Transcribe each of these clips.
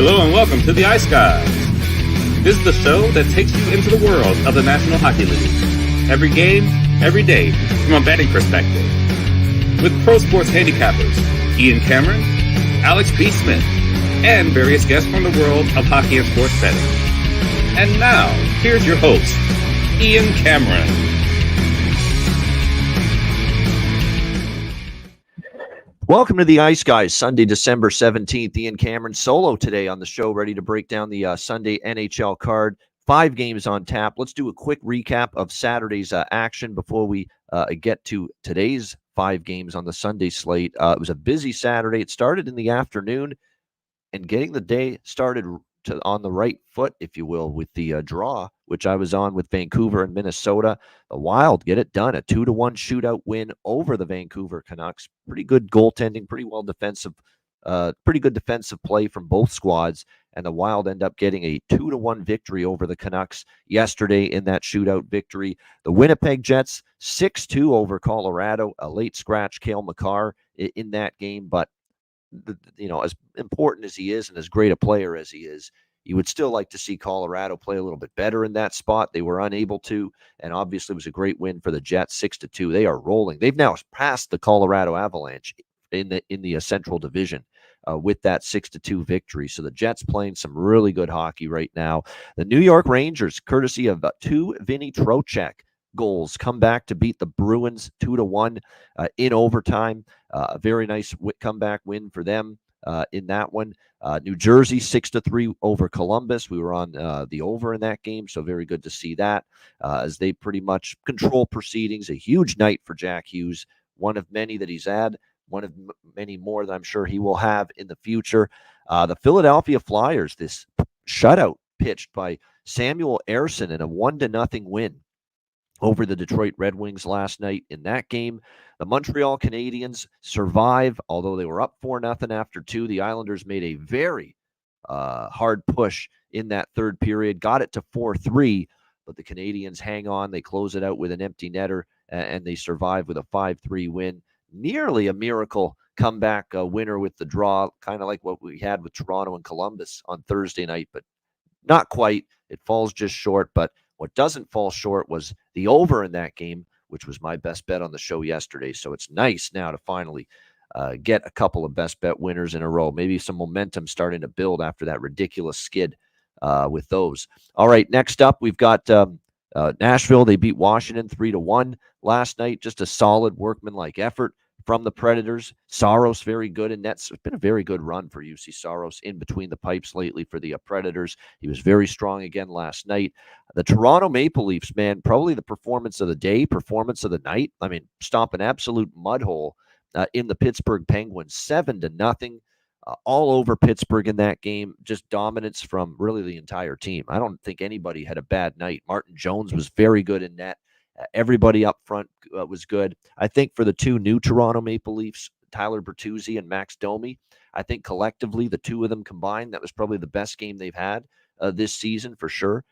Hello and welcome to the Ice Guys. This is the show that takes you into the world of the National Hockey League. Every game, every day, from a betting perspective. With pro sports handicappers, Ian Cameron, Alex P. Smith, and various guests from the world of hockey and sports betting. And now, here's your host, Ian Cameron. Welcome to the Ice Guys, Sunday, December 17th. Ian Cameron solo today on the show, ready to break down the Sunday NHL card. 5 games on tap. Let's do a quick recap of Saturday's action before we get to today's 5 games on the Sunday slate. It was a busy Saturday. It started in the afternoon, and getting the day started on the right foot, if you will, with the draw, which I was on with Vancouver and Minnesota. The Wild get it done, a 2-1 shootout win over the Vancouver Canucks. Pretty good goaltending, pretty good defensive play from both squads, and the Wild end up getting a 2-1 victory over the Canucks yesterday in that shootout victory. The Winnipeg Jets 6-2 over Colorado, a late scratch Cale Makar in that game, but as important as he is and as great a player as he is, you would still like to see Colorado play a little bit better in that spot. They were unable to, and obviously it was a great win for the Jets, 6-2. They are rolling. They've now passed the Colorado Avalanche in the Central Division with that 6-2 victory. So the Jets playing some really good hockey right now. The New York Rangers, courtesy of 2 Vinny Trocheck goals, come back to beat the Bruins 2-1 in overtime. A very nice comeback win for them in that one. New Jersey 6-3 over Columbus. We were on the over in that game, so very good to see that as they pretty much control proceedings. A huge night for Jack Hughes, one of many that he's had, one of many more that I'm sure he will have in the future. The Philadelphia Flyers, this shutout pitched by Samuel Ersson in a 1-0 win over the Detroit Red Wings last night in that game. The Montreal Canadiens survive, although they were up 4-0 after 2. The Islanders made a very hard push in that third period, got it to 4-3, but the Canadiens hang on. They close it out with an empty netter, and they survive with a 5-3 win. Nearly a miracle comeback winner with the draw, kind of like what we had with Toronto and Columbus on Thursday night, but not quite. It falls just short, but what doesn't fall short was the over in that game, which was my best bet on the show yesterday. So it's nice now to finally get a couple of best bet winners in a row. Maybe some momentum starting to build after that ridiculous skid with those. All right, next up, we've got Nashville. They beat Washington 3-1 last night. Just a solid workmanlike effort from the Predators. Saros very good in nets. It's been a very good run for UC Saros in between the pipes lately for the Predators. He was very strong again last night. The Toronto Maple Leafs, man, probably the performance of the day, performance of the night. I mean, stomp an absolute mud hole in the Pittsburgh Penguins, 7-0, all over Pittsburgh in that game. Just dominance from really the entire team. I don't think anybody had a bad night. Martin Jones was very good in net. Everybody up front was good. I think for the 2 new Toronto Maple Leafs, Tyler Bertuzzi and Max Domi, I think collectively, the 2 of them combined, that was probably the best game they've had this season for sure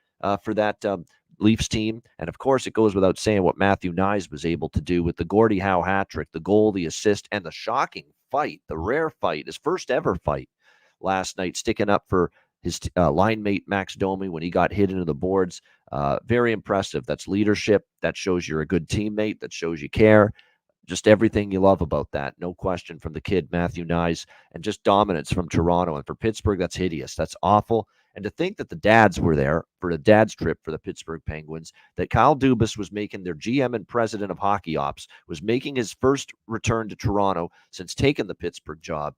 for that Leafs team. And of course, it goes without saying what Matthew Knies was able to do with the Gordie Howe hat trick, the goal, the assist, and the shocking fight, the rare fight, his first ever fight last night, sticking up for his line mate Max Domi when he got hit into the boards. Very impressive. That's leadership. That shows you're a good teammate. That shows you care. Just everything you love about that. No question from the kid, Matthew Knies, and just dominance from Toronto. And for Pittsburgh, that's hideous. That's awful. And to think that the dads were there for the dad's trip for the Pittsburgh Penguins, that Kyle Dubas was making their GM and president of hockey ops, was making his first return to Toronto since taking the Pittsburgh job.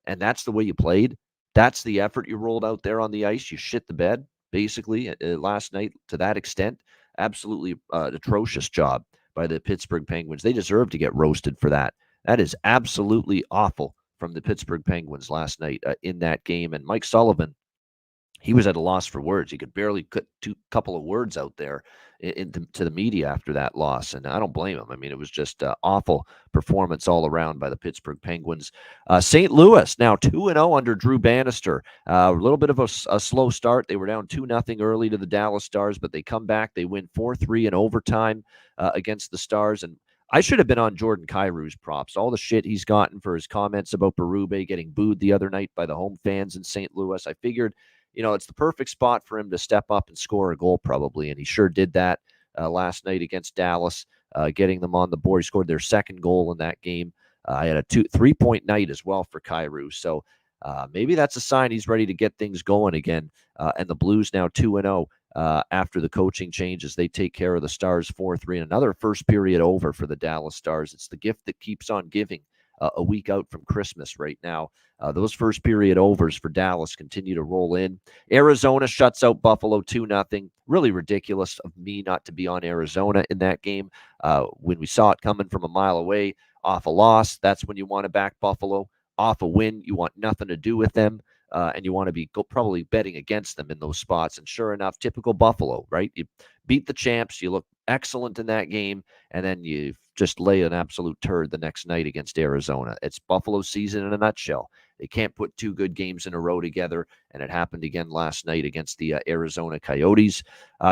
And that's the way you played. That's the effort you rolled out there on the ice. You shit the bed, basically, last night to that extent. Absolutely atrocious job by the Pittsburgh Penguins. They deserve to get roasted for that. That is absolutely awful from the Pittsburgh Penguins last night in that game. And Mike Sullivan, he was at a loss for words. He could barely put a couple of words out there to the media after that loss, and I don't blame him. I mean, it was just awful performance all around by the Pittsburgh Penguins. St. Louis now 2-0 under Drew Bannister. A little bit of a slow start. They were down 2-0 early to the Dallas Stars, but they come back. They win 4-3 in overtime against the Stars, and I should have been on Jordan Kyrie's props. All the shit he's gotten for his comments about Berube getting booed the other night by the home fans in St. Louis. I figured, it's the perfect spot for him to step up and score a goal probably, and he sure did that last night against Dallas, getting them on the board. He scored their second goal in that game. I had a 3-point night as well for Kyrou. So maybe that's a sign he's ready to get things going again. And the Blues now 2-0 after the coaching changes. They take care of the Stars 4-3. Another first period over for the Dallas Stars. It's the gift that keeps on giving a week out from Christmas right now. Those first period overs for Dallas continue to roll in. Arizona shuts out Buffalo 2-0. Really ridiculous of me not to be on Arizona in that game. When we saw it coming from a mile away, off a loss, that's when you want to back Buffalo. Off a win, you want nothing to do with them, and you want to be probably betting against them in those spots. And sure enough, typical Buffalo, right? You beat the champs, you look excellent in that game, and then you just lay an absolute turd the next night against Arizona. It's Buffalo season in a nutshell. They can't put two good games in a row together, and it happened again last night against the Arizona Coyotes.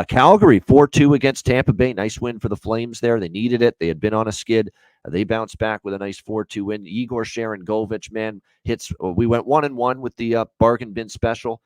Calgary 4-2 against Tampa Bay. Nice win for the Flames there. They needed it. They had been on a skid. They bounced back with a nice 4-2 win. Igor Sharangovich, man, hits. We went 1-1 with the bargain bin special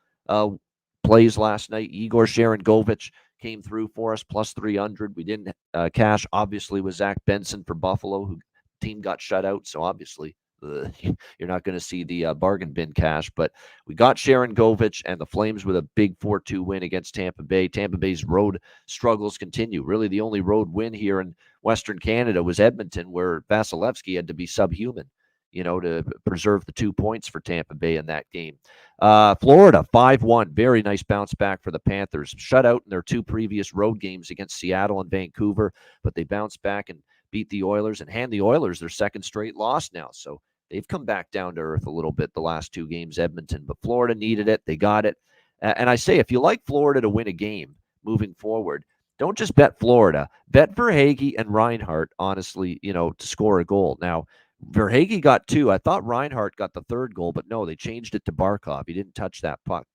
plays last night. Igor Sharangovich came through for us, plus 300. We didn't cash, obviously, with Zach Benson for Buffalo, who team got shut out. So obviously, you're not going to see the bargain bin cash. But we got Sharangovich and the Flames with a big 4-2 win against Tampa Bay. Tampa Bay's road struggles continue. Really, the only road win here in Western Canada was Edmonton, where Vasilevsky had to be subhuman, to preserve the 2 points for Tampa Bay in that game. Florida, 5-1. Very nice bounce back for the Panthers. Shut out in their two previous road games against Seattle and Vancouver, but they bounced back and beat the Oilers and hand the Oilers their second straight loss now. So they've come back down to earth a little bit the last two games, Edmonton. But Florida needed it. They got it. And I say, if you like Florida to win a game moving forward, don't just bet Florida. Bet Verhaeghe and Reinhart, honestly, to score a goal. Now, Verhaeghe got two. I thought Reinhart got the third goal, but no, they changed it to Barkov. He didn't touch that puck,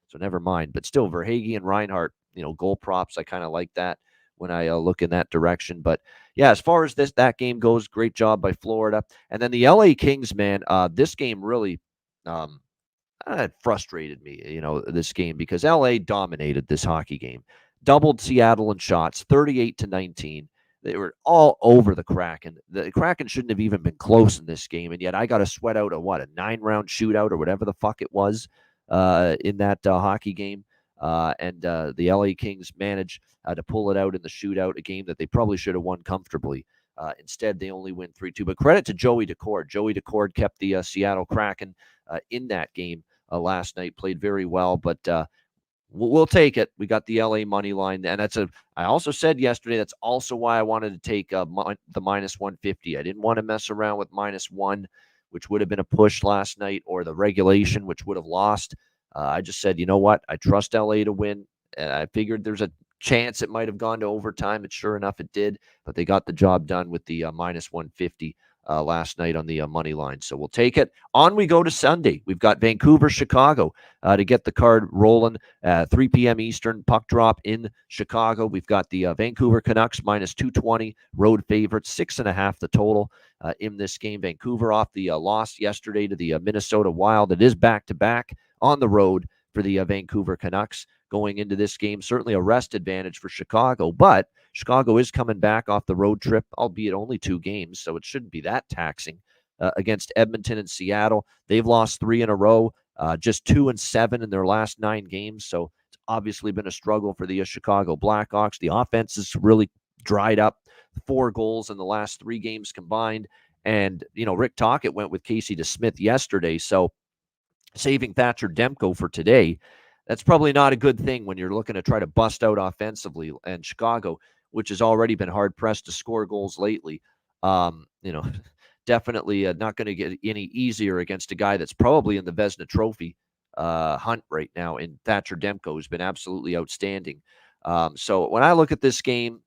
so never mind. But still, Verhaeghe and Reinhart, goal props, I kind of like that when I look in that direction. But yeah, as far as that game goes, great job by Florida. And then the LA Kings, man, this game really frustrated me, this game, because LA dominated this hockey game. Doubled Seattle in shots, 38-19. They were all over the Kraken. The Kraken shouldn't have even been close in this game, and yet I got to sweat out a 9-round shootout or whatever the fuck it was in that hockey game. And the LA Kings managed to pull it out in the shootout, a game that they probably should have won comfortably. Instead, they only win 3-2. But credit to Joey Daccord. Joey Daccord kept the Seattle Kraken in that game last night, played very well, but we'll take it. We got the LA money line, and I also said yesterday, that's also why I wanted to take the minus 150. I didn't want to mess around with -1, which would have been a push last night, or the regulation, which would have lost. I just said, you know what? I trust LA to win, and I figured there's a chance it might have gone to overtime, and sure enough, it did. But they got the job done with the minus 150 last night on the money line. So we'll take it. On we go to Sunday. We've got Vancouver, Chicago to get the card rolling. 3 p.m. Eastern, puck drop in Chicago. We've got the Vancouver Canucks minus 220, road favorites, 6.5 the total in this game. Vancouver off the loss yesterday to the Minnesota Wild. It is back-to-back on the road for the Vancouver Canucks going into this game. Certainly a rest advantage for Chicago, but Chicago is coming back off the road trip, albeit only 2 games, so it shouldn't be that taxing against Edmonton and Seattle. They've lost 3 in a row, just 2-7 in their last 9 games, so it's obviously been a struggle for the Chicago Blackhawks. The offense has really dried up, 4 goals in the last 3 games combined, and, Rick Tocchet went with Casey DeSmith yesterday, so saving Thatcher Demko for today, that's probably not a good thing when you're looking to try to bust out offensively. And Chicago, which has already been hard-pressed to score goals lately, definitely not going to get any easier against a guy that's probably in the Vezina Trophy hunt right now. And Thatcher Demko has been absolutely outstanding. So when I look at this game,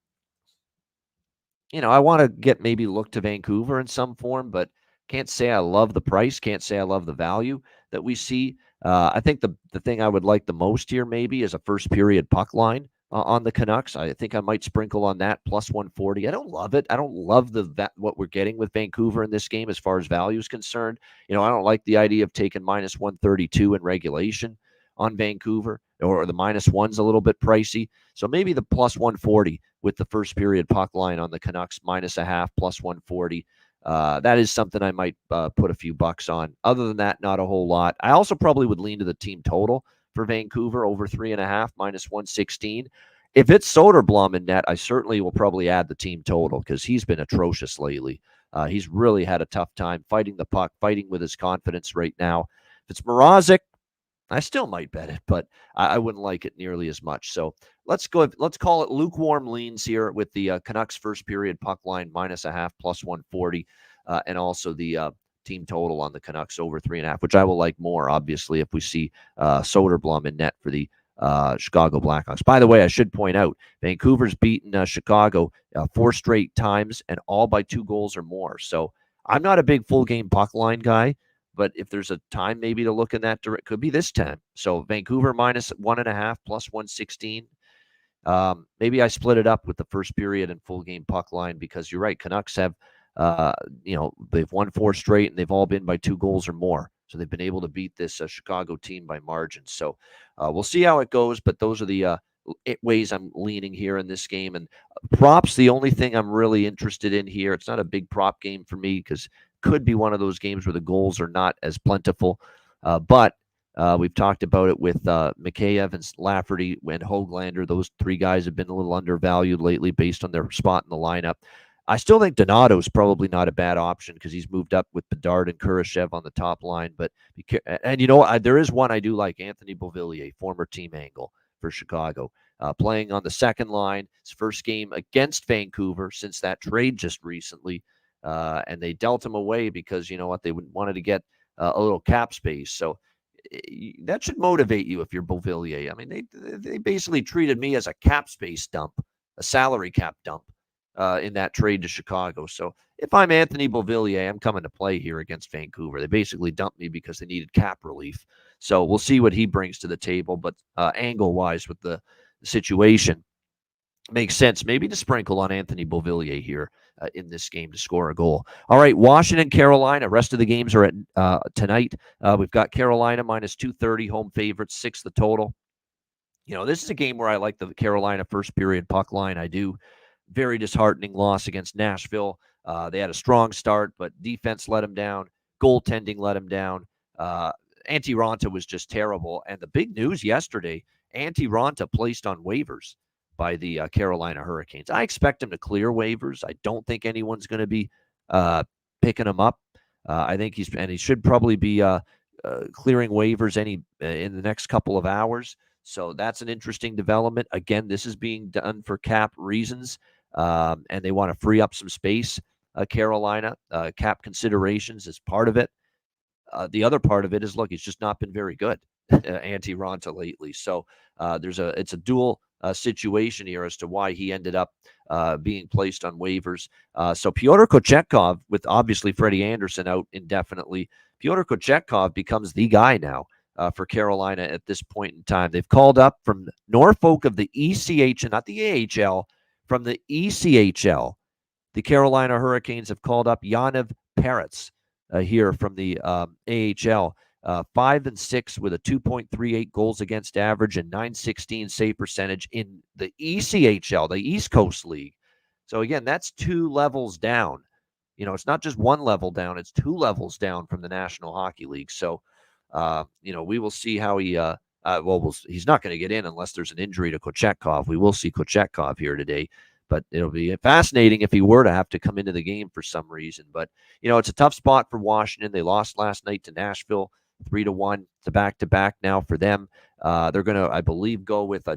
I want to maybe look to Vancouver in some form, but can't say I love the price, can't say I love the value that we see. I think the thing I would like the most here maybe is a first period puck line on the Canucks. I think I might sprinkle on that plus 140. I don't love it. I don't love what we're getting with Vancouver in this game as far as value is concerned. I don't like the idea of taking minus 132 in regulation on Vancouver, or the minus one's a little bit pricey. So maybe the plus 140 with the first period puck line on the Canucks, minus a half, plus 140. That is something I might put a few bucks on. Other than that, not a whole lot. I also probably would lean to the team total for Vancouver, over 3.5, minus 116. If it's Soderblom in net, I certainly will probably add the team total because he's been atrocious lately. He's really had a tough time fighting the puck, fighting with his confidence right now. If it's Mrazek, I still might bet it, but I wouldn't like it nearly as much. So let's call it lukewarm leans here with the Canucks first period puck line minus a half, plus 140, and also the team total on the Canucks over 3.5, which I will like more, obviously, if we see Soderblom in net for the Chicago Blackhawks. By the way, I should point out, Vancouver's beaten Chicago 4 straight times, and all by 2 goals or more. So I'm not a big full game puck line guy, but if there's a time maybe to look in that direction, could be this time. So Vancouver minus 1.5, plus 116. Maybe I split it up with the first period and full game puck line, because you're right. Canucks have, they've won 4 straight and they've all been by 2 goals or more. So they've been able to beat this Chicago team by margin. So we'll see how it goes, but those are the ways I'm leaning here in this game. And props, the only thing I'm really interested in here. It's not a big prop game for me because could be one of those games where the goals are not as plentiful. But we've talked about it with Mikheyev and Lafferty and Höglander. Those 3 guys have been a little undervalued lately based on their spot in the lineup. I still think Donato is probably not a bad option because he's moved up with Bedard and Kurashev on the top line. But there is one I do like, Anthony Beauvillier, former team angle for Chicago, playing on the second line. His first game against Vancouver since that trade just recently. And they dealt him away because, you know what, they wanted to get a little cap space. So that should motivate you if you're Beauvillier. I mean, they basically treated me as a cap space dump, a salary cap dump in that trade to Chicago. So if I'm Anthony Beauvillier, I'm coming to play here against Vancouver. They basically dumped me because they needed cap relief. So we'll see what he brings to the table. But angle-wise with the situation, makes sense maybe to sprinkle on Anthony Beauvillier here in this game to score a goal. All right, Washington, Carolina. Rest of the games are at tonight. We've got Carolina minus 230, home favorites, 6 the total. This is a game where I like the Carolina first period puck line. I do. Very disheartening loss against Nashville. They had a strong start, but defense let them down. Goaltending let them down. Antti Raanta was just terrible. And the big news yesterday, Antti Raanta placed on waivers by the Carolina Hurricanes. I expect him to clear waivers. I don't think anyone's going to be picking him up. I think he should probably be clearing waivers in the next couple of hours. So that's an interesting development. Again, this is being done for cap reasons, and they want to free up some space. Carolina, cap considerations is part of it. The other part of it is, look, he's just not been very good, Antti Raanta, lately. So it's a dual situation here as to why he ended up being placed on waivers. So Pyotr Kochetkov, with obviously Freddie Anderson out indefinitely, Pyotr Kochetkov becomes the guy now for Carolina at this point in time. They've called up from Norfolk of the ECH, and not the AHL, from the ECHL. The Carolina Hurricanes have called up Yaniv Peretz here from the AHL. 5-6 with a 2.38 goals against average and .916 save percentage in the ECHL, the East Coast League. So again, that's 2 levels down. It's not just 1 level down; it's 2 levels down from the National Hockey League. So, we will see how he. He's not going to get in unless there's an injury to Kochetkov. We will see Kochetkov here today, but it'll be fascinating if he were to have to come into the game for some reason. But it's a tough spot for Washington. They lost last night to Nashville. 3-1. It's a back-to-back now for them. They're going to, I believe, go with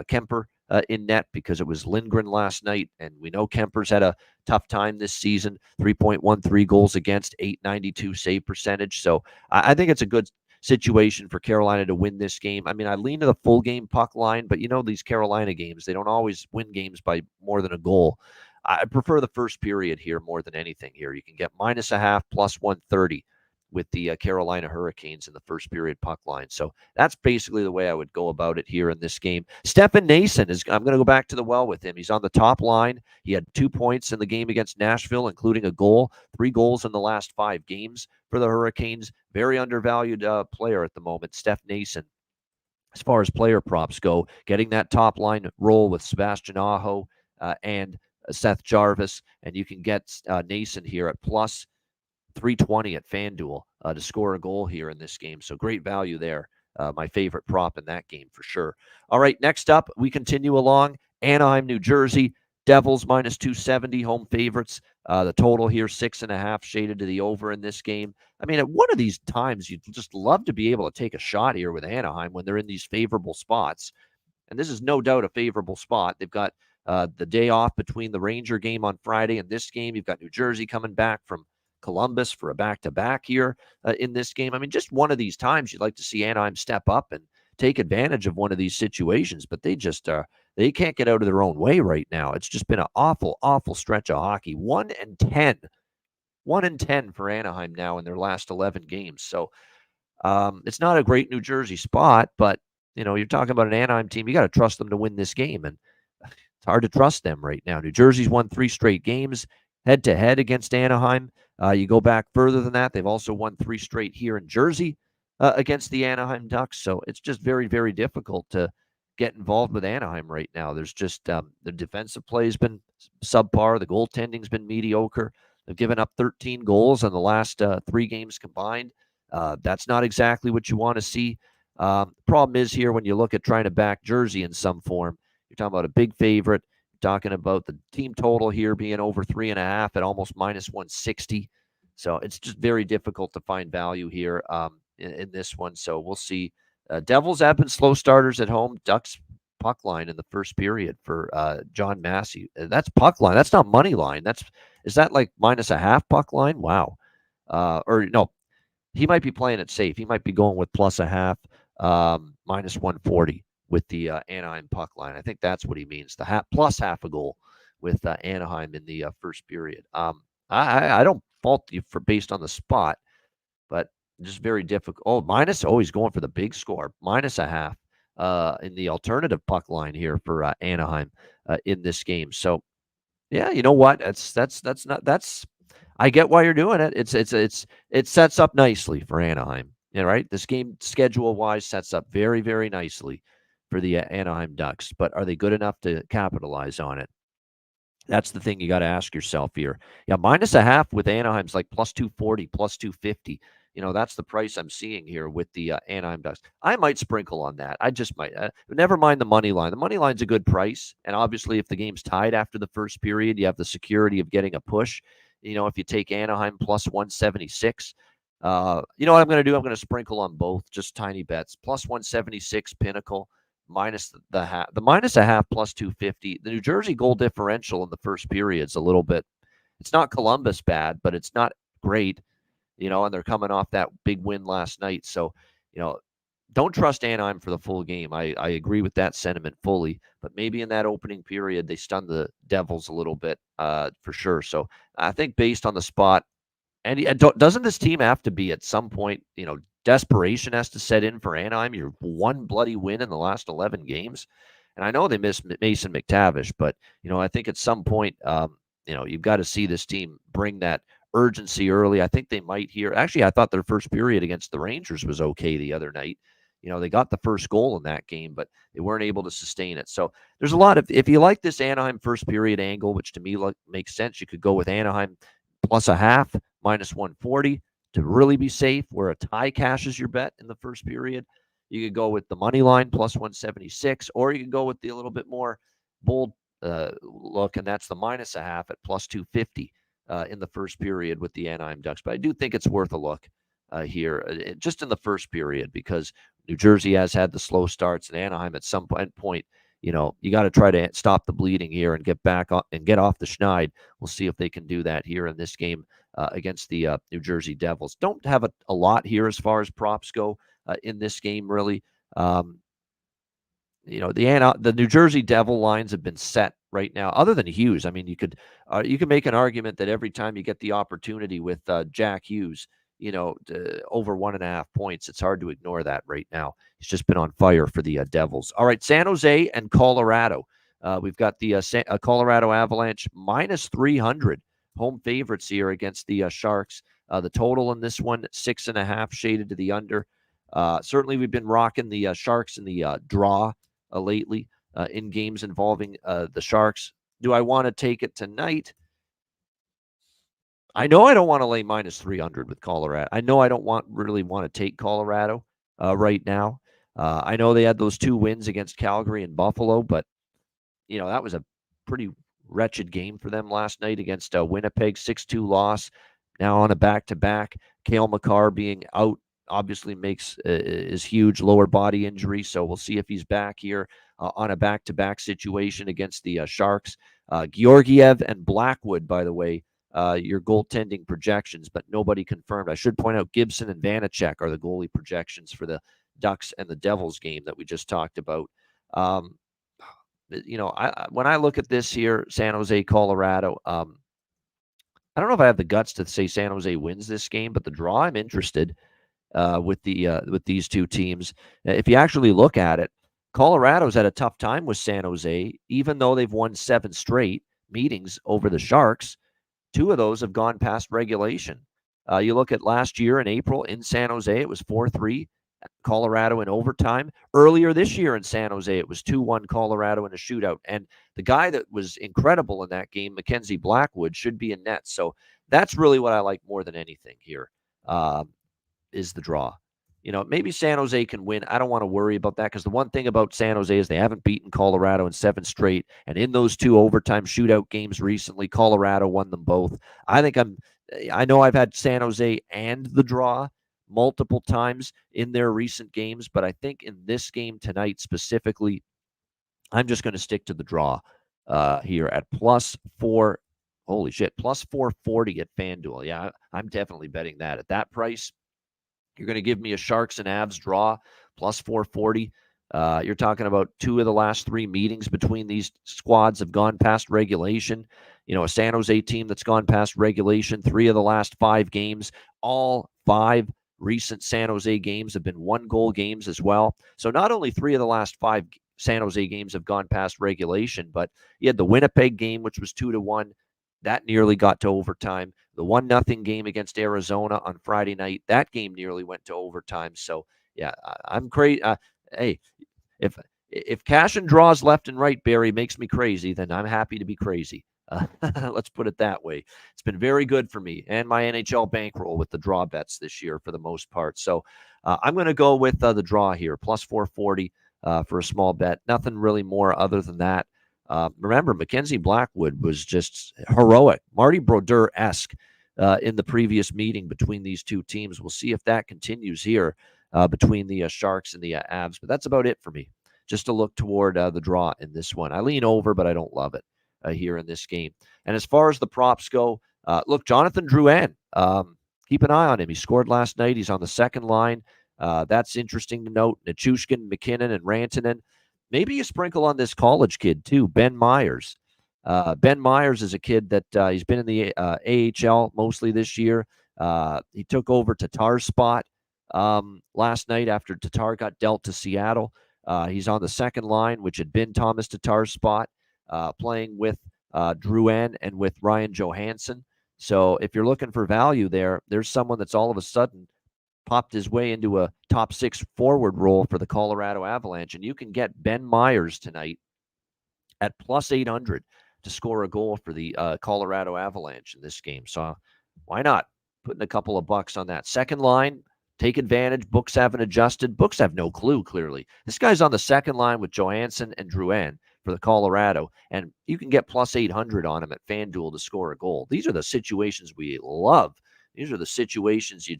Kemper in net because it was Lindgren last night, and we know Kemper's had a tough time this season. 3.13 goals against, .892 save percentage. So I think it's a good situation for Carolina to win this game. I mean, I lean to the full game puck line, but these Carolina games, they don't always win games by more than a goal. I prefer the first period here more than anything here. You can get -0.5 plus 130. with the Carolina Hurricanes in the first period puck line. So that's basically the way I would go about it here in this game. Stefan Nason I'm going to go back to the well with him. He's on the top line. He had 2 points in the game against Nashville, including a goal, 3 goals in the last 5 games for the Hurricanes. Very undervalued player at the moment, Steph Nason. As far as player props go, getting that top line role with Sebastian Aho and Seth Jarvis, and you can get Nason here at plus 320 at FanDuel to score a goal here in this game. So great value there. My favorite prop in that game for sure. All right, next up, we continue along. Anaheim, New Jersey. Devils minus 270, home favorites. The total here, 6.5, shaded to the over in this game. I mean, at one of these times, you'd just love to be able to take a shot here with Anaheim when they're in these favorable spots. And this is no doubt a favorable spot. They've got the day off between the Ranger game on Friday and this game. You've got New Jersey coming back from Columbus for a back-to-back here in this game. I mean, just one of these times you'd like to see Anaheim step up and take advantage of one of these situations, but they just they can't get out of their own way right now. It's just been an awful, awful stretch of hockey. 1-10. 1-10 for Anaheim now in their last 11 games. So it's not a great New Jersey spot, but you're talking about an Anaheim team. You got to trust them to win this game, and it's hard to trust them right now. New Jersey's won 3 straight games head-to-head against Anaheim. You go back further than that, they've also won 3 straight here in Jersey against the Anaheim Ducks. So it's just very, very difficult to get involved with Anaheim right now. There's just the defensive play has been subpar. The goaltending's been mediocre. They've given up 13 goals in the last 3 games combined. That's not exactly what you want to see. The problem is here when you look at trying to back Jersey in some form, you're talking about a big favorite. Talking about the team total here being over 3.5 at almost minus 160. So it's just very difficult to find value here in this one. So we'll see. Devils have been slow starters at home. Ducks puck line in the first period for John Massey. That's puck line. That's not money line. Is that like minus a half puck line? Wow. Or no, he might be playing it safe. He might be going with plus a half, minus 140. With the Anaheim puck line. I think that's what he means, the plus half a goal with Anaheim in the first period. I don't fault you for based on the spot, but just very difficult. He's going for the big score, minus a half in the alternative puck line here for Anaheim in this game. So, yeah, you know what? I get why you're doing it. It sets up nicely for Anaheim. Right? This game schedule-wise sets up very, very nicely for the Anaheim Ducks, but are they good enough to capitalize on it? That's the thing you got to ask yourself here. Yeah, minus a half with Anaheim's like plus 240, plus 250. That's the price I'm seeing here with the Anaheim Ducks. I might sprinkle on that. I just might. Never mind the money line. The money line's a good price, and obviously if the game's tied after the first period, you have the security of getting a push. If you take Anaheim plus 176, you know what I'm going to do? I'm going to sprinkle on both, just tiny bets. Plus 176 Pinnacle. Minus the minus a half plus 250. The New Jersey goal differential in the first period is a little bit, it's not Columbus bad, but it's not great, and they're coming off that big win last night. So, don't trust Anaheim for the full game. I agree with that sentiment fully, but maybe in that opening period, they stunned the Devils a little bit for sure. So I think based on the spot, and doesn't this team have to be at some point, desperation has to set in for Anaheim? You're one bloody win in the last 11 games. And I know they missed Mason McTavish, but, I think at some point, you've got to see this team bring that urgency early. I think they might here. Actually, I thought their first period against the Rangers was okay the other night. They got the first goal in that game, but they weren't able to sustain it. So there's a lot of, if you like this Anaheim first period angle, which to me makes sense, you could go with Anaheim plus a half, minus 140. To really be safe, where a tie cashes your bet in the first period. You could go with the money line plus 176, or you could go with the a little bit more bold look, and that's the minus a half at plus 250 in the first period with the Anaheim Ducks. But I do think it's worth a look here, just in the first period, because New Jersey has had the slow starts, and Anaheim at some point, you got to try to stop the bleeding here and get back and get off the schneid. We'll see if they can do that here in this game against the New Jersey Devils. Don't have a lot here as far as props go in this game, really. The New Jersey Devil lines have been set right now. Other than Hughes, I mean, you could make an argument that every time you get the opportunity with Jack Hughes, over 1.5 points. It's hard to ignore that right now. He's just been on fire for the Devils. All right, San Jose and Colorado. We've got the Colorado Avalanche minus 300 home favorites here against the Sharks. The total in this one, 6.5, shaded to the under. Certainly, we've been rocking the Sharks in the draw lately in games involving the Sharks. Do I want to take it tonight? I know I don't want to lay minus 300 with Colorado. I know I don't really want to take Colorado right now. I know they had those 2 wins against Calgary and Buffalo, but that was a pretty wretched game for them last night against Winnipeg, 6-2 loss. Now on a back-to-back, Cale Makar being out obviously is huge, lower body injury, so we'll see if he's back here on a back-to-back situation against the Sharks. Georgiev and Blackwood, by the way, your goaltending projections, but nobody confirmed. I should point out Gibson and Vanacek are the goalie projections for the Ducks and the Devils game that we just talked about. When I look at this here, San Jose, Colorado, I don't know if I have the guts to say San Jose wins this game, but the draw, I'm interested with these two teams. If you actually look at it, Colorado's had a tough time with San Jose, even though they've won 7 straight meetings over the Sharks. 2 of those have gone past regulation. You look at last year in April in San Jose, it was 4-3. Colorado in overtime. Earlier this year in San Jose, it was 2-1 Colorado in a shootout. And the guy that was incredible in that game, Mackenzie Blackwood, should be in net. So that's really what I like more than anything here, is the draw. Maybe San Jose can win. I don't want to worry about that because the one thing about San Jose is they haven't beaten Colorado in 7 straight. And in those 2 overtime shootout games recently, Colorado won them both. I know I've had San Jose and the draw multiple times in their recent games, but I think in this game tonight specifically, I'm just going to stick to the draw here at +4. Holy shit, +440 at FanDuel. Yeah, I'm definitely betting that. At that price, you're going to give me a Sharks and Avs draw +440. You're talking about 2 of the last 3 meetings between these squads have gone past regulation. A San Jose team that's gone past regulation 3 of the last 5 games. All 5 recent San Jose games have been 1-goal games as well. So not only 3 of the last 5 San Jose games have gone past regulation, but you had the Winnipeg game, which was 2-1. That nearly got to overtime. The 1-0 game against Arizona on Friday night, that game nearly went to overtime. So, yeah, I'm crazy. Hey, if cash and draws left and right, Barry, makes me crazy, then I'm happy to be crazy. Let's put it that way. It's been very good for me and my NHL bankroll with the draw bets this year for the most part. So I'm going to go with the draw here, +440 for a small bet. Nothing really more other than that. Remember, Mackenzie Blackwood was just heroic, Marty Brodeur-esque in the previous meeting between these 2 teams. We'll see if that continues here between the Sharks and the Avs. But that's about it for me. Just to look toward the draw in this one. I lean over, but I don't love it here in this game. And as far as the props go, look, Jonathan Drouin, keep an eye on him. He scored last night. He's on the second line. That's interesting to note. Nichushkin, McKinnon, and Rantanen. Maybe you sprinkle on this college kid, too, Ben Myers. Ben Myers is a kid that he's been in the AHL mostly this year. He took over Tatar's spot last night after Tatar got dealt to Seattle. He's on the second line, which had been Thomas Tatar's spot, playing with Drouin and with Ryan Johansson. So if you're looking for value there's someone that's all of a sudden popped his way into a top 6 forward role for the Colorado Avalanche. And you can get Ben Myers tonight at +800 to score a goal for the Colorado Avalanche in this game. So why not putting a couple of bucks on that second line? Take advantage. Books haven't adjusted. Books have no clue, clearly. This guy's on the second line with Johansson and Drouin for the Colorado, and you can get +800 on him at FanDuel to score a goal. These are the situations we love. These are the situations you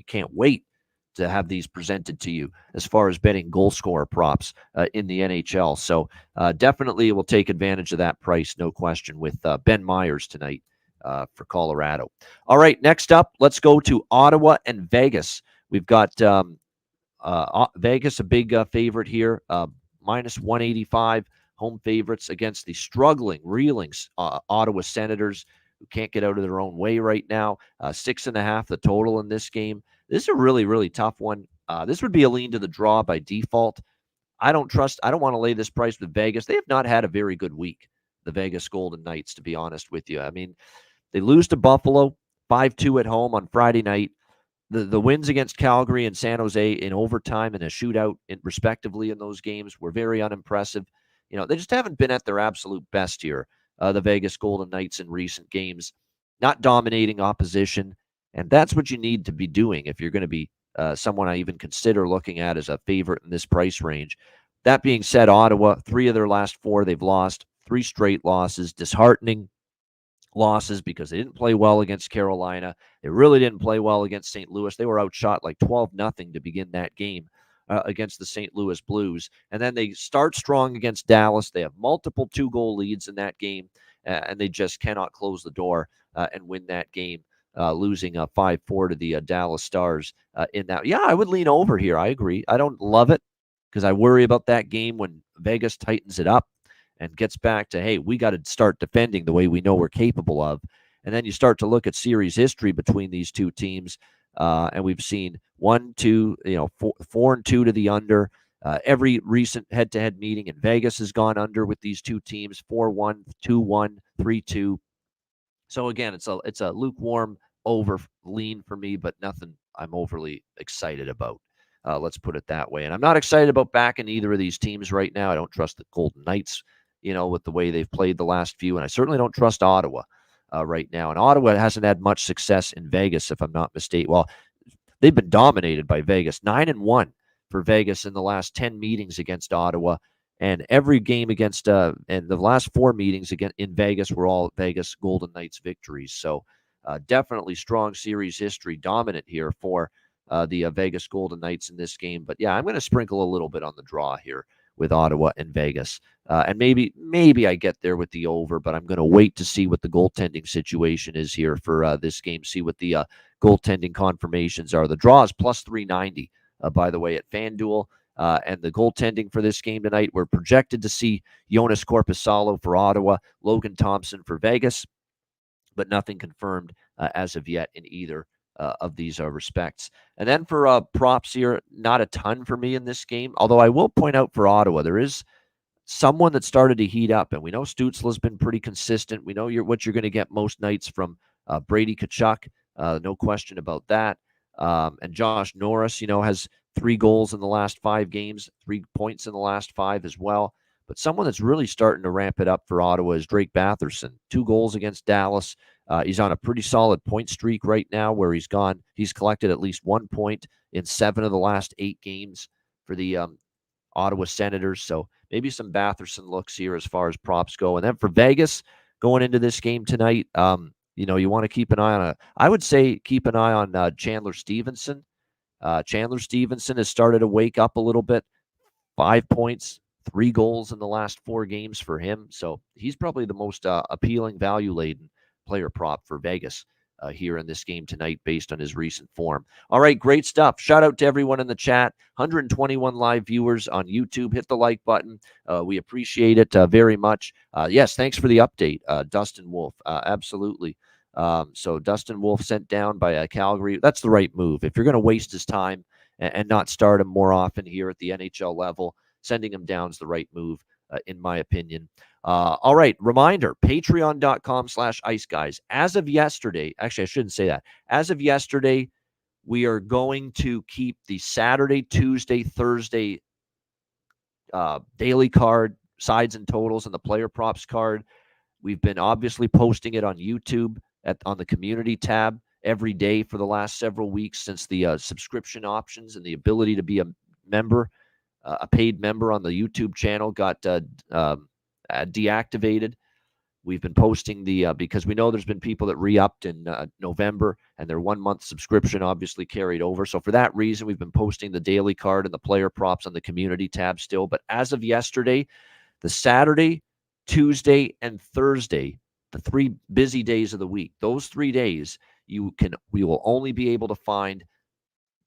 can't wait to have these presented to you as far as betting goal scorer props in the NHL. So definitely we'll take advantage of that price, no question, with Ben Myers tonight for Colorado. All right, next up, let's go to Ottawa and Vegas. We've got Vegas, a big favorite here, -185 home favorites against the struggling, reeling Ottawa Senators, who can't get out of their own way right now. 6.5 the total in this game. This is a really, really tough one. This would be a lean to the draw by default. I don't want to lay this price with Vegas. They have not had a very good week, the Vegas Golden Knights, to be honest with you. I mean, they lose to Buffalo 5-2 at home on Friday night. The wins against Calgary and San Jose in overtime and a shootout, respectively, in those games were very unimpressive. They just haven't been at their absolute best here, the Vegas Golden Knights in recent games, not dominating opposition. And that's what you need to be doing if you're going to be someone I even consider looking at as a favorite in this price range. That being said, Ottawa, 3 of their last 4 they've lost, 3 straight losses, disheartening losses because they didn't play well against Carolina. They really didn't play well against St. Louis. They were outshot like 12-0 to begin that game against the St. Louis Blues. And then they start strong against Dallas. They have multiple 2-goal leads in that game, and they just cannot close the door and win that game, losing 5-4 to the Dallas Stars in that. Yeah, I would lean over here. I agree. I don't love it because I worry about that game when Vegas tightens it up and gets back to, hey, we got to start defending the way we know we're capable of. And then you start to look at series history between these two teams, and we've seen 1-2, 4-2 to the under. Every recent head-to-head meeting in Vegas has gone under with these two teams, 4-1, 2-1, 3-2. So again, it's a lukewarm over lean for me, but nothing I'm overly excited about. Let's put it that way. And I'm not excited about backing either of these teams right now. I don't trust the Golden Knights, with the way they've played the last few, and I certainly don't trust Ottawa right now. And Ottawa hasn't had much success in Vegas, if I'm not mistaken. Well, they've been dominated by Vegas, 9-1 for Vegas in the last 10 meetings against Ottawa. And every game against, and the last 4 meetings again in Vegas were all Vegas Golden Knights victories. So definitely strong series history, dominant here for the Vegas Golden Knights in this game. But yeah, I'm going to sprinkle a little bit on the draw here with Ottawa and Vegas. And maybe I get there with the over, but I'm going to wait to see what the goaltending situation is here for this game, see what the goaltending confirmations are. The draw is plus 390, by the way, at FanDuel. And the goaltending for this game tonight, we're projected to see Jonas Korpisalo for Ottawa, Logan Thompson for Vegas, but nothing confirmed as of yet in either of these respects. And then for props here, not a ton for me in this game, although I will point out for Ottawa, there is someone that started to heat up, and we know Stützle's been pretty consistent. We know what you're going to get most nights from Brady Tkachuk, no question about that. And Josh Norris, has 3 goals in the last 5 games, 3 points in the last 5 as well. But someone that's really starting to ramp it up for Ottawa is Drake Batherson. 2 goals against Dallas. He's on a pretty solid point streak right now where he's collected at least 1 point in 7 of the last 8 games for the Ottawa Senators. So maybe some Batherson looks here as far as props go. And then for Vegas going into this game tonight, you want to keep an eye on I would say keep an eye on Chandler Stevenson. Chandler Stevenson has started to wake up a little bit. 5 points, 3 goals in the last 4 games for him. So he's probably the most appealing, value-laden player prop for Vegas here in this game tonight based on his recent form. All right, great stuff. Shout out to everyone in the chat. 121 live viewers on YouTube. Hit the like button. We appreciate it very much. Yes, thanks for the update, Dustin Wolf. Absolutely. So Dustin Wolf sent down by Calgary. That's the right move. If you're going to waste his time and not start him more often here at the NHL level, sending him down is the right move, in my opinion. All right, reminder, patreon.com/iceguys. As of yesterday, actually, I shouldn't say that. As of yesterday, we are going to keep the Saturday, Tuesday, Thursday daily card, sides and totals, and the player props card. We've been obviously posting it on YouTube on the community tab every day for the last several weeks since the subscription options and the ability to be a member, a paid member on the YouTube channel got deactivated. We've been posting because we know there's been people that re-upped in November and their 1-month subscription obviously carried over. So for that reason, we've been posting the daily card and the player props on the community tab still. But as of yesterday, the Saturday, Tuesday, and Thursday, the 3 busy days of the week, those 3 days, we will only be able to find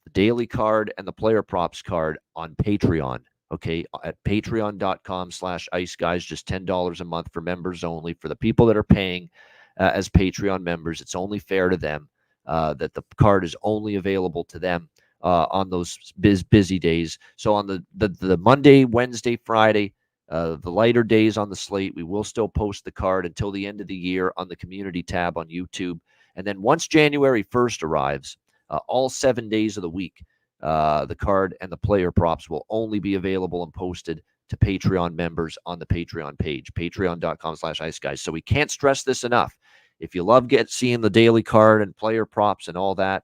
the daily card and the player props card on Patreon. Okay, at patreon.com/iceguys, just $10 a month for members only. For the people that are paying, as Patreon members. It's only fair to them that the card is only available to them on those busy days. So on the Monday, Wednesday, Friday, the lighter days on the slate, we will still post the card until the end of the year on the community tab on YouTube. And then once January 1st arrives, all 7 days of the week, the card and the player props will only be available and posted to Patreon members on the Patreon page, patreon.com/iceguys. So we can't stress this enough. If you love seeing the daily card and player props and all that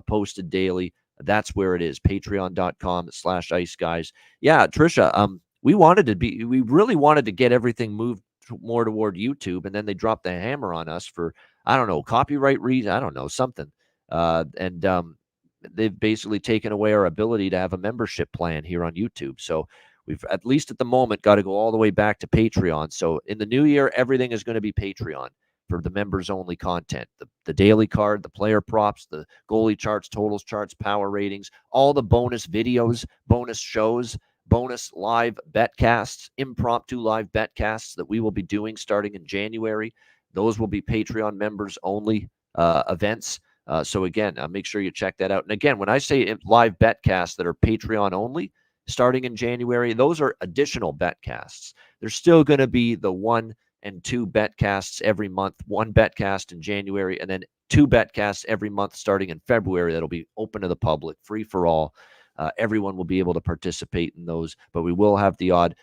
posted daily, that's where it is, patreon.com/iceguys. Yeah, Trisha, we really wanted to get everything moved more toward YouTube, and then they dropped the hammer on us for, I don't know, copyright reason, I don't know, something. They've basically taken away our ability to have a membership plan here on YouTube. So we've, at least at the moment, got to go all the way back to Patreon. So in the new year, everything is going to be Patreon for the members-only content. The daily card, the player props, the goalie charts, totals charts, power ratings, all the bonus videos, bonus shows, bonus live betcasts, impromptu live betcasts that we will be doing starting in January. Those will be Patreon members-only events. So again, make sure you check that out. And again, when I say live betcasts that are Patreon only, starting in January, those are additional betcasts. There's still going to be the 1 and 2 betcasts every month, 1 betcast in January, and then 2 betcasts every month starting in February. That'll be open to the public, free for all. Everyone will be able to participate in those, but we will have the odd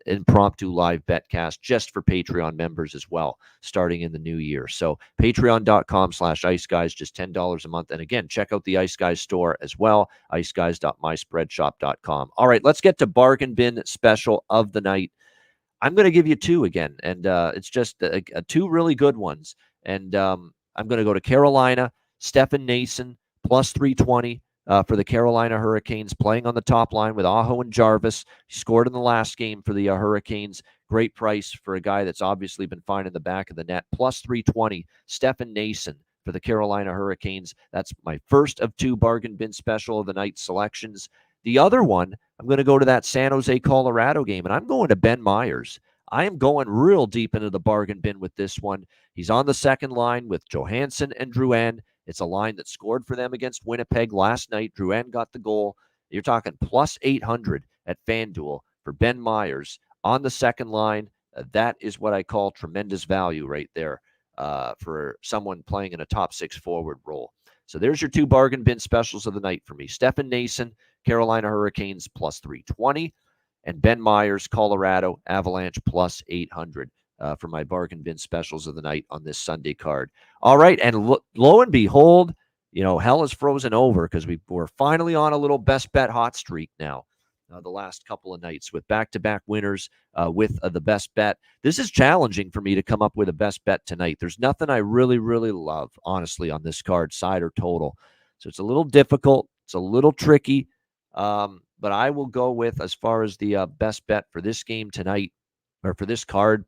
impromptu live betcast just for Patreon members as well, starting in the new year. So patreon.com/iceguys, just $10 a month. And again, check out the Ice Guys store as well, iceguys.myspreadshop.com. All right, let's get to bargain bin special of the night. I'm going to give you 2 again, and it's just 2 really good ones. And I'm going to go to Carolina, Stefan Nason, plus 320. For the Carolina Hurricanes, playing on the top line with Aho and Jarvis. He scored in the last game for the Hurricanes. Great price for a guy that's obviously been fine in the back of the net. Plus 320, Stefan Nason for the Carolina Hurricanes. That's my first of 2 bargain bin special of the night selections. The other one, I'm going to go to that San Jose, Colorado game, and I'm going to Ben Myers. I am going real deep into the bargain bin with this one. He's on the second line with Johansson and Drouin. It's a line that scored for them against Winnipeg last night. Drouin got the goal. You're talking plus 800 at FanDuel for Ben Myers on the second line. That is what I call tremendous value right there for someone playing in a top 6 forward role. So there's your 2 bargain bin specials of the night for me. Stefan Nason, Carolina Hurricanes, plus 320. And Ben Myers, Colorado Avalanche, plus 800. For my bargain bin specials of the night on this Sunday card. All right, and lo and behold, hell is frozen over because we're finally on a little best bet hot streak now. The last couple of nights with back-to-back winners with the best bet. This is challenging for me to come up with a best bet tonight. There's nothing I really, really love, honestly, on this card, side or total. So it's a little difficult. It's a little tricky. But I will go with, as far as the best bet for this game tonight, or for this card,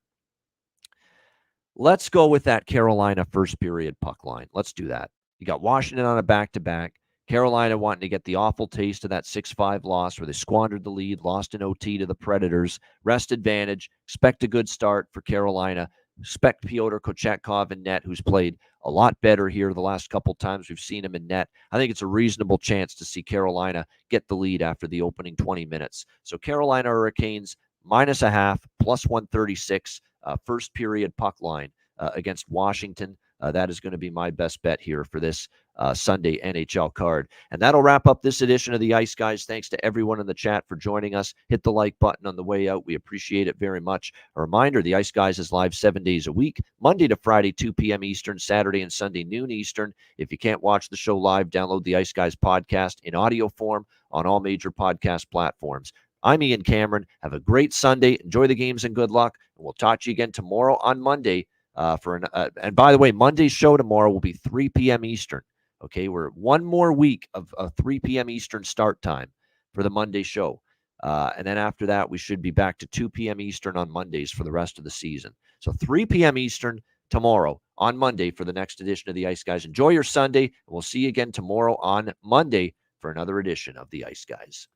let's go with that Carolina first period puck line. Let's do that. You got Washington on a back-to-back. Carolina wanting to get the awful taste of that 6-5 loss where they squandered the lead, lost in OT to the Predators. Rest advantage. Expect a good start for Carolina. Expect Pyotr Kochetkov in net, who's played a lot better here the last couple times we've seen him in net. I think it's a reasonable chance to see Carolina get the lead after the opening 20 minutes. So Carolina Hurricanes, -0.5, plus 136. First period puck line against Washington. That is going to be my best bet here for this Sunday NHL card. And that'll wrap up this edition of the Ice Guys. Thanks to everyone in the chat for joining us. Hit the like button on the way out. We appreciate it very much. A reminder, the Ice Guys is live 7 days a week, Monday to Friday, 2 p.m. Eastern, Saturday and Sunday, noon Eastern. If you can't watch the show live, download the Ice Guys podcast in audio form on all major podcast platforms. I'm Ian Cameron. Have a great Sunday. Enjoy the games and good luck. And we'll talk to you again tomorrow on Monday. And by the way, Monday's show tomorrow will be 3 p.m. Eastern. Okay, we're 1 more week of 3 p.m. Eastern start time for the Monday show. And then after that, we should be back to 2 p.m. Eastern on Mondays for the rest of the season. So 3 p.m. Eastern tomorrow on Monday for the next edition of the Ice Guys. Enjoy your Sunday, and we'll see you again tomorrow on Monday for another edition of the Ice Guys.